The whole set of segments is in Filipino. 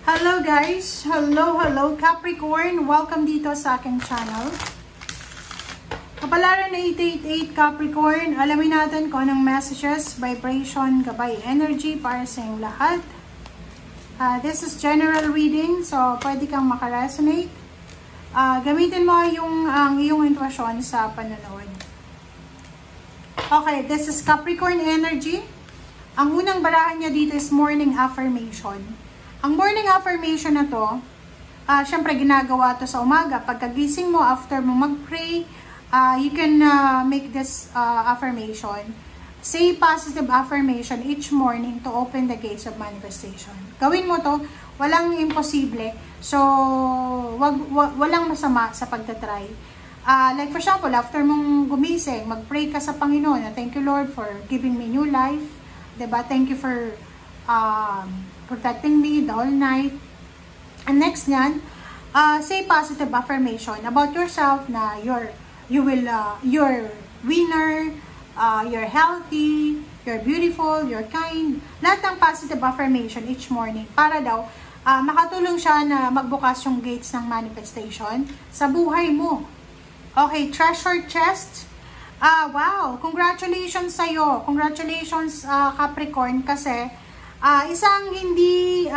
Hello guys! Hello Capricorn! Welcome dito sa aking channel. Kapalaran na 888 Capricorn, alamin natin kung anong messages, vibration, gabay, energy para sa inyong lahat. This is general reading, so pwede kang makaresonate. Gamitin mo ang iyong intuition sa panonood. Okay, this is Capricorn energy. Ang unang barahan niya dito is morning affirmation. Ang morning affirmation na to, syempre ginagawa to sa umaga. Pagkagising mo, after mo mag-pray, you can make this affirmation. Say positive affirmation each morning to open the gates of manifestation. Gawin mo to, walang imposible. So, walang masama sa pagtatry. Like for example, after mong gumising, mag-pray ka sa Panginoon. Thank you Lord for giving me new life. Diba? Thank you for protecting me the whole night. And next nyan, say positive affirmation about yourself na you're winner, you're healthy, you're beautiful, you're kind. Lahat ng positive affirmation each morning para daw makatulong siya na magbukas yung gates ng manifestation sa buhay mo. Okay, treasure chest. Wow, congratulations sa'yo. Congratulations Capricorn kasi isang hindi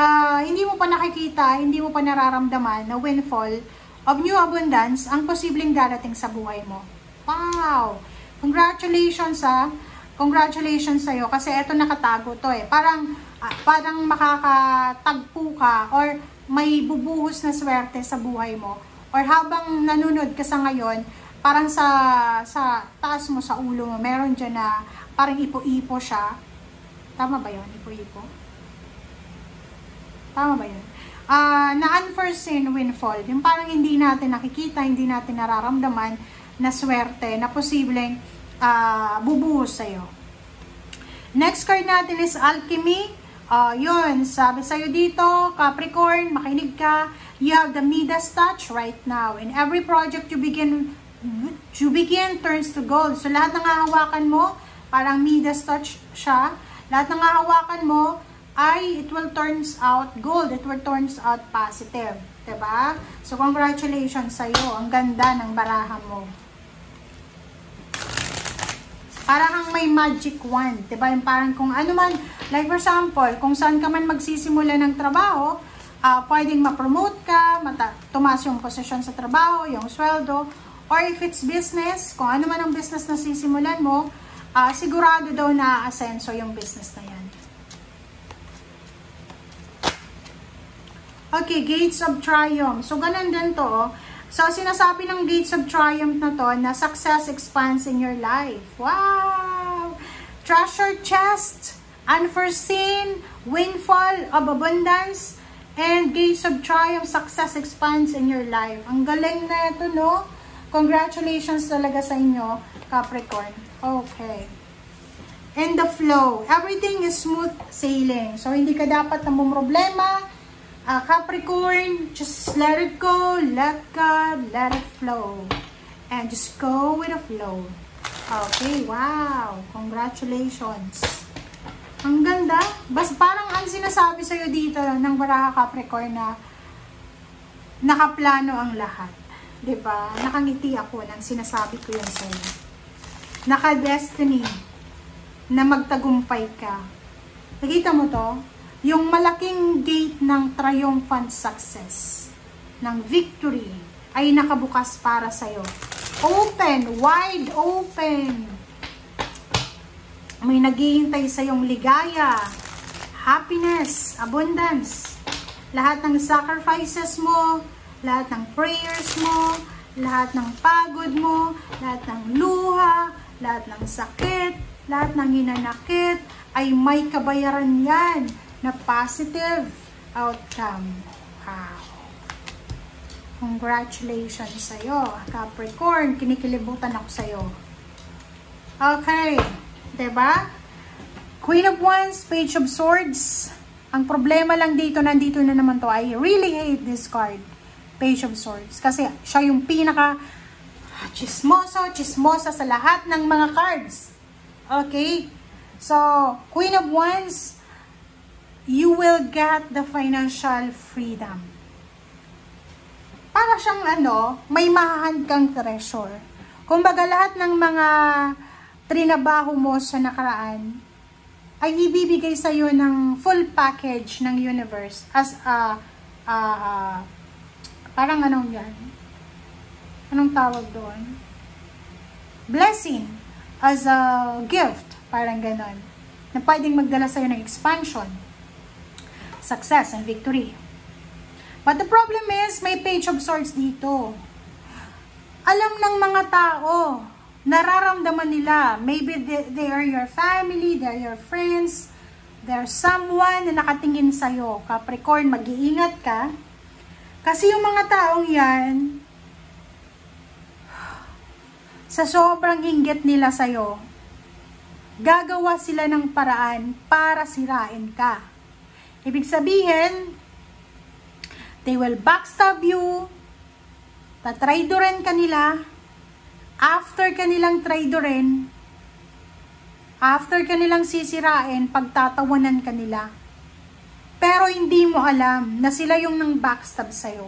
mo pa nakikita, hindi mo pa nararamdaman na windfall of new abundance ang posibleng darating sa buhay mo. Wow! Congratulations Congratulations sa'yo kasi eto nakatago to eh. Parang makakatagpo ka or may bubuhos na swerte sa buhay mo. Or habang nanunod ka sa ngayon, parang sa taas mo, sa ulo mo, meron dyan na parang ipo-ipo siya. Tama ba yun? Ipo-ipo? Tama ba yun? Na unforeseen windfall. Yung parang hindi natin nakikita, hindi natin nararamdaman na swerte, na posibleng bubuhos sa'yo. Next card natin is Alchemy. Yun, sabi sa'yo dito, Capricorn, makinig ka. You have the Midas touch right now. In every project you begin turns to gold. So lahat ng hahawakan mo, parang Midas touch siya. Lahat ng hahawakan mo ay it will turns out gold. It will turns out positive. Diba? So, congratulations sa'yo. Ang ganda ng barahan mo. Parang may magic wand. Diba? Yung parang kung ano man, like for example, kung saan ka man magsisimula ng trabaho, pwedeng ma-promote ka, tumaas yung posisyon sa trabaho, yung sweldo, or if it's business, kung ano man ang business na sisimulan mo, sigurado daw na asenso yung business na yan. Okay, Gates of Triumph. So, ganun din to. So, sinasabi ng Gates of Triumph na to na success expands in your life. Wow! Treasure chest, unforeseen, windfall of abundance, and Gates of Triumph, success expands in your life. Ang galing na ito, no? Congratulations talaga sa inyo, Capricorn. Okay. And the flow. Everything is smooth sailing. So, hindi ka dapat namumroblema. Capricorn, just let it go, let God, let it flow. And just go with the flow. Okay, wow. Congratulations. Ang ganda. Bas parang ang sinasabi sa'yo dito ng Baraha Capricorn na nakaplano ang lahat. Diba? Nakangiti ako nang sinasabi ko yun sa'yo. Naka-destiny na magtagumpay ka. Nakita mo to? Yung malaking gate ng triumphant success, ng victory, ay nakabukas para sa'yo. Open, wide open. May naghihintay sa'yong ligaya, happiness, abundance. Lahat ng sacrifices mo, lahat ng prayers mo, lahat ng pagod mo, lahat ng luha, lahat ng sakit, lahat ng hinanakit, ay may kabayaran yan na positive outcome. Wow. Congratulations sa'yo, Capricorn. Kinikilibutan ako sa'yo. Okay. Diba? Queen of Wands, Page of Swords. Ang problema lang dito, nandito na naman to. I really hate this card. Page of Swords. Kasi siya yung pinaka chismosa sa lahat ng mga cards. Okay? So, Queen of Wands, you will get the financial freedom. Para siyang may mahahan kang treasure. Kumbaga lahat ng mga trinabaho mo sa nakaraan ay ibibigay sa iyo ng full package ng universe as parang yan? Anong tawag doon? Blessing as a gift, parang ganon. Na pwedeng magdala sa iyo ng expansion, success and victory. But the problem is, may Page of Swords dito. Alam ng mga tao, nararamdaman nila, maybe they are your family, they are your friends, there's someone na nakatingin sa'yo. Capricorn, mag-iingat ka. Kasi yung mga taong yan, sa sobrang inggit nila sa'yo, gagawa sila ng paraan para sirain ka. Ibig sabihin, they will backstab you, tatraidoren ka nila, after kanilang traidoren, after kanilang sisirain, pagtatawanan ka nila. Pero hindi mo alam na sila yung nang backstab sa'yo.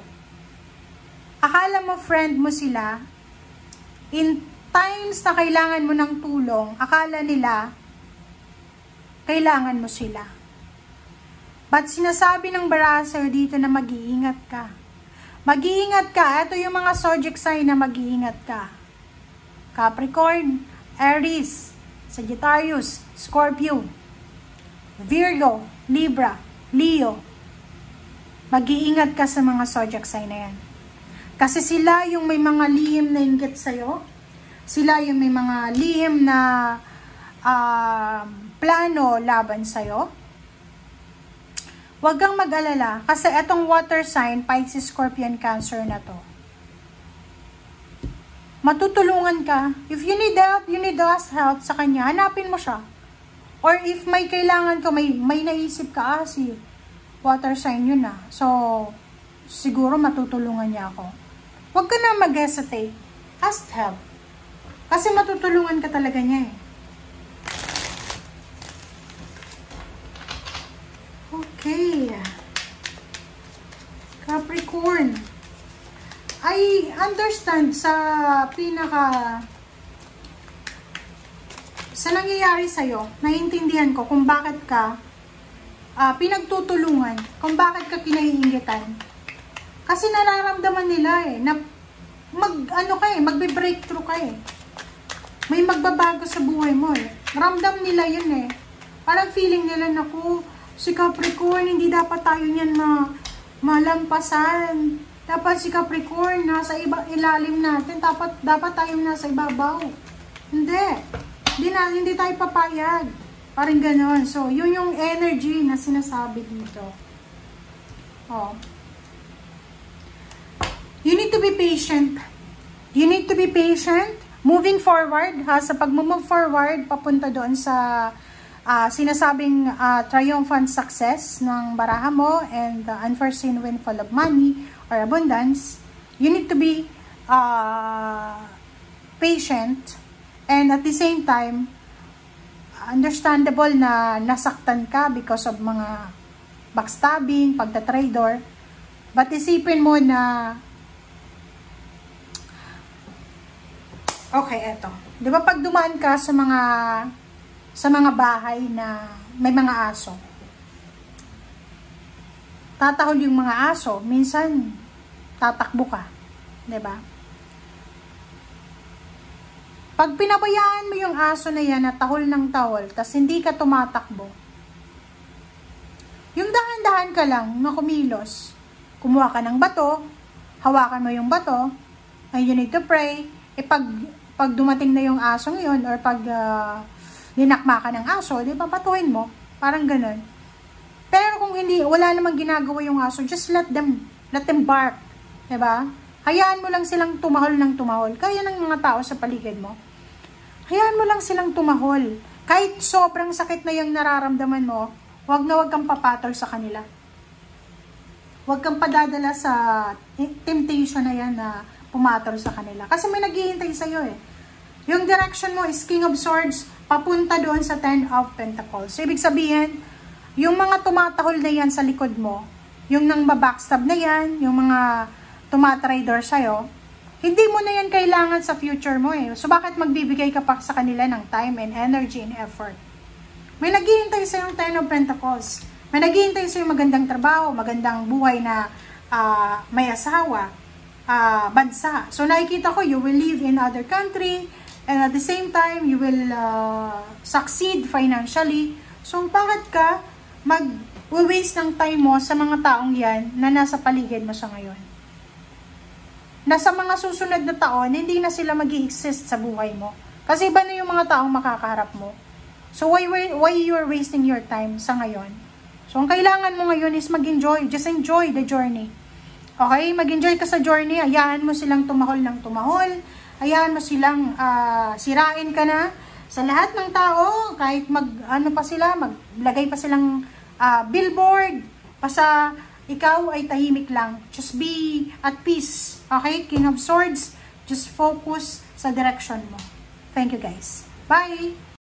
Akala mo friend mo sila, in times na kailangan mo ng tulong, akala nila, kailangan mo sila. But sinasabi ng Barasser dito na mag-iingat ka. Mag-iingat ka. Ito yung mga zodiac sign na mag-iingat ka. Capricorn, Aries, Sagittarius, Scorpio, Virgo, Libra, Leo. Mag-iingat ka sa mga zodiac sign na yan. Kasi sila yung may mga lihim na inggit sa'yo. Sila yung may mga lihim na plano laban sa'yo. Huwag kang mag-alala kasi etong water sign, Pisces, Scorpion, Cancer na to. Matutulungan ka. If you need help, you need us help sa kanya, hanapin mo siya. Or if may kailangan ka, may naisip ka, si water sign yun na. So, siguro matutulungan niya ako. Huwag ka na mag-hesitate. Ask help. Kasi matutulungan ka talaga niya eh. Okay. Capricorn. I understand sa nangyayari sa'yo, naiintindihan ko kung bakit ka pinagtutulungan, kung bakit ka pinaiingitan. Kasi nararamdaman nila eh, na magbe-breakthrough ka eh. May magbabago sa buhay mo eh. Ramdam nila yun eh. Parang feeling nila, naku, si Capricorn, hindi dapat tayo niyan malampasan. Dapat si Capricorn, nasa ilalim natin. Dapat tayong nasa ibabaw. Hindi tayo papayag. Parang ganon. So, yun yung energy na sinasabi dito. Oh. You need to be patient. You need to be patient. Moving forward, sa pag-move forward, papunta doon sa sinasabing triumphant success ng baraha mo and unforeseen windfall of money or abundance, you need to be patient and at the same time, understandable na nasaktan ka because of mga backstabbing, pagtatraidor, but isipin mo na okay, eto. Di ba pag dumaan ka sa mga bahay na may mga aso, tatahol yung mga aso, minsan tatakbo ka, di ba? Pag pinabayaan mo yung aso na yan na tahol ng tahol, tas hindi ka tumatakbo, yung dahan-dahan ka lang na kumilos, kumuha ka ng bato, hawakan mo yung bato, and you need to pray, pag dumating na yung aso ngayon, or pag linakma ka ng aso, di ba, patuhin mo, parang ganun. Pero kung hindi, wala namang ginagawa yung aso, just let them bark, di ba? Hayaan mo lang silang tumahol ng tumahol. Kaya ng mga tao sa paligid mo, hayaan mo lang silang tumahol. Kahit sobrang sakit na yung nararamdaman mo, wag kang papatol sa kanila. Huwag kang padadala sa temptation na yan na pumatol sa kanila. Kasi may naghihintay sa'yo eh. Yung direction mo is King of Swords, papunta doon sa Ten of Pentacles. So, ibig sabihin, yung mga tumatahol na yan sa likod mo, yung nang babackstab na yan, yung mga tumatrader sa'yo, hindi mo na yan kailangan sa future mo eh. So, bakit magbibigay ka pa sa kanila ng time and energy and effort? May naghihintay sa yung Ten of Pentacles. May naghihintay sa yung magandang trabaho, magandang buhay na may asawa, bansa. So, nakikita ko, you will live in other country, and at the same time, you will succeed financially. So, bakit ka mag-waste ng time mo sa mga taong yan na nasa paligid mo sa ngayon? Nasa mga susunod na taon, hindi na sila mag-i-exist sa buhay mo. Kasi iba na yung mga taong makakaharap mo. So, why you are wasting your time sa ngayon? So, ang kailangan mo ngayon is mag-enjoy. Just enjoy the journey. Okay? Mag-enjoy ka sa journey. Hayaan mo silang tumahol ng tumahol. Hayaan mo silang sirain ka na sa lahat ng tao. Kahit maglagay pa silang billboard. Basta ikaw ay tahimik lang. Just be at peace. Okay? King of Swords. Just focus sa direction mo. Thank you guys. Bye!